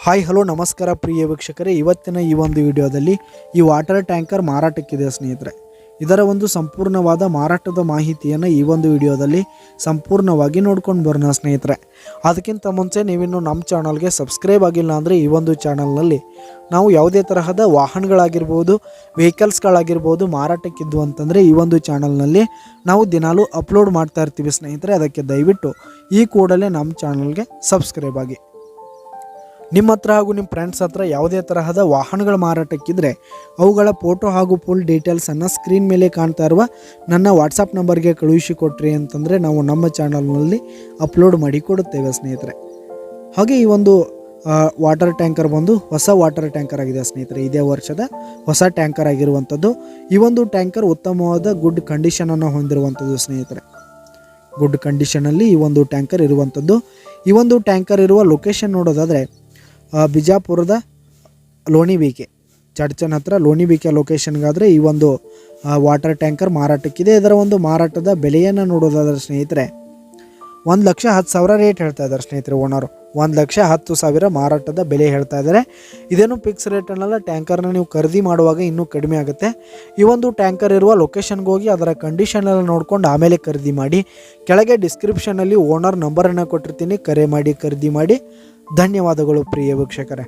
Hi hello ನಮಸ್ಕಾರ ಪ್ರಿಯ ವೀಕ್ಷಕರೇ, ಇವತ್ತಿನ ಈ ಒಂದು ವಿಡಿಯೋದಲ್ಲಿ ಈ ವಾಟರ್ ಟ್ಯಾಂಕರ್ ಮಾರಾಟಕ್ಕಿದೆ ಸ್ನೇಹಿತರೆ. ಇದರ ಒಂದು ಸಂಪೂರ್ಣವಾದ ಮಾರಾಟದ ಮಾಹಿತಿಯನ್ನು ಈ ಒಂದು ವಿಡಿಯೋದಲ್ಲಿ ಸಂಪೂರ್ಣವಾಗಿ ನೋಡ್ಕೊಂಡು ಬರೋಣ ಸ್ನೇಹಿತರೆ. ಅದಕ್ಕಿಂತ ಮುಂಚೆ ನೀವಿನ್ನು ನಮ್ಮ ಚಾನಲ್ಗೆ ಸಬ್ಸ್ಕ್ರೈಬ್ ಆಗಿಲ್ಲ ಅಂದರೆ ಈ ಒಂದು ಚಾನಲ್ನಲ್ಲಿ ನಾವು ಯಾವುದೇ ತರಹದ ವಾಹನಗಳಾಗಿರ್ಬೋದು, ವೆಹಿಕಲ್ಸ್ಗಳಾಗಿರ್ಬೋದು ಮಾರಾಟಕ್ಕಿದ್ದು ಅಂತಂದರೆ ಈ ಒಂದು ಚಾನಲ್ನಲ್ಲಿ ನಾವು ದಿನಾಲೂ ಅಪ್ಲೋಡ್ ಮಾಡ್ತಾ ಇರ್ತೀವಿ ಸ್ನೇಹಿತರೆ. ಅದಕ್ಕೆ ದಯವಿಟ್ಟು ಈ ಕೂಡಲೇ ನಮ್ಮ ಚಾನಲ್ಗೆ ಸಬ್ಸ್ಕ್ರೈಬ್ ಆಗಿ. ನಿಮ್ಮ ಹತ್ರ ಹಾಗೂ ನಿಮ್ಮ ಫ್ರೆಂಡ್ಸ್ ಹತ್ರ ಯಾವುದೇ ತರಹದ ವಾಹನಗಳ ಮಾರಾಟಕ್ಕಿದ್ರೆ ಅವುಗಳ ಫೋಟೋ ಹಾಗೂ ಫುಲ್ ಡೀಟೇಲ್ಸನ್ನು ಸ್ಕ್ರೀನ್ ಮೇಲೆ ಕಾಣ್ತಾ ಇರುವ ನನ್ನ ವಾಟ್ಸಪ್ ನಂಬರ್ಗೆ ಕಳುಹಿಸಿಕೊಟ್ರಿ ಅಂತಂದರೆ ನಾವು ನಮ್ಮ ಚಾನಲ್ನಲ್ಲಿ ಅಪ್ಲೋಡ್ ಮಾಡಿ ಕೊಡುತ್ತೇವೆ ಸ್ನೇಹಿತರೆ. ಹಾಗೆ ಈ ಒಂದು ವಾಟರ್ ಟ್ಯಾಂಕರ್ ಬಂದು ಹೊಸ ವಾಟರ್ ಟ್ಯಾಂಕರ್ ಆಗಿದೆ ಸ್ನೇಹಿತರೆ. ಇದೇ ವರ್ಷದ ಹೊಸ ಟ್ಯಾಂಕರ್ ಆಗಿರುವಂಥದ್ದು. ಈ ಒಂದು ಟ್ಯಾಂಕರ್ ಉತ್ತಮವಾದ ಗುಡ್ ಕಂಡೀಷನನ್ನು ಹೊಂದಿರುವಂಥದ್ದು ಸ್ನೇಹಿತರೆ. ಗುಡ್ ಕಂಡೀಷನಲ್ಲಿ ಈ ಒಂದು ಟ್ಯಾಂಕರ್ ಇರುವಂಥದ್ದು. ಈ ಒಂದು ಟ್ಯಾಂಕರ್ ಇರುವ ಲೊಕೇಶನ್ ನೋಡೋದಾದರೆ ಬಿಜಾಪುರದ ಲೋಣಿಬಿಕೆ ಚಡ್ಚನ್ ಹತ್ರ ಲೋಣಿಬಿಕೆ ಲೊಕೇಶನ್ಗಾದರೆ ಈ ಒಂದು ವಾಟರ್ ಟ್ಯಾಂಕರ್ ಮಾರಾಟಕ್ಕಿದೆ. ಇದರ ಒಂದು ಮಾರಾಟದ ಬೆಲೆಯನ್ನು ನೋಡೋದಾದ್ರೆ ಸ್ನೇಹಿತರೆ 1,10,000 ರೇಟ್ ಹೇಳ್ತಾ ಇದ್ದಾರೆ ಸ್ನೇಹಿತರೆ. ಓನರು 1,10,000 ಮಾರಾಟದ ಬೆಲೆ ಹೇಳ್ತಾ ಇದ್ದಾರೆ. ಇದೇನು ಫಿಕ್ಸ್ ರೇಟ್ ಅನ್ನಲ್ಲ, ಟ್ಯಾಂಕರ್ನ ನೀವು ಖರೀದಿ ಮಾಡುವಾಗ ಇನ್ನೂ ಕಡಿಮೆ ಆಗುತ್ತೆ. ಈ ಒಂದು ಟ್ಯಾಂಕರ್ ಇರುವ ಲೊಕೇಶನ್ಗೆ ಹೋಗಿ ಅದರ ಕಂಡೀಷನ್ ಎಲ್ಲ ನೋಡ್ಕೊಂಡು ಆಮೇಲೆ ಖರೀದಿ ಮಾಡಿ. ಕೆಳಗೆ ಡಿಸ್ಕ್ರಿಪ್ಷನಲ್ಲಿ ಓನರ್ ನಂಬರನ್ನು ಕೊಟ್ಟಿರ್ತೀನಿ, ಕರೆ ಮಾಡಿ ಖರೀದಿ ಮಾಡಿ. ಧನ್ಯವಾದಗಳು ಪ್ರಿಯ ವೀಕ್ಷಕರೇ.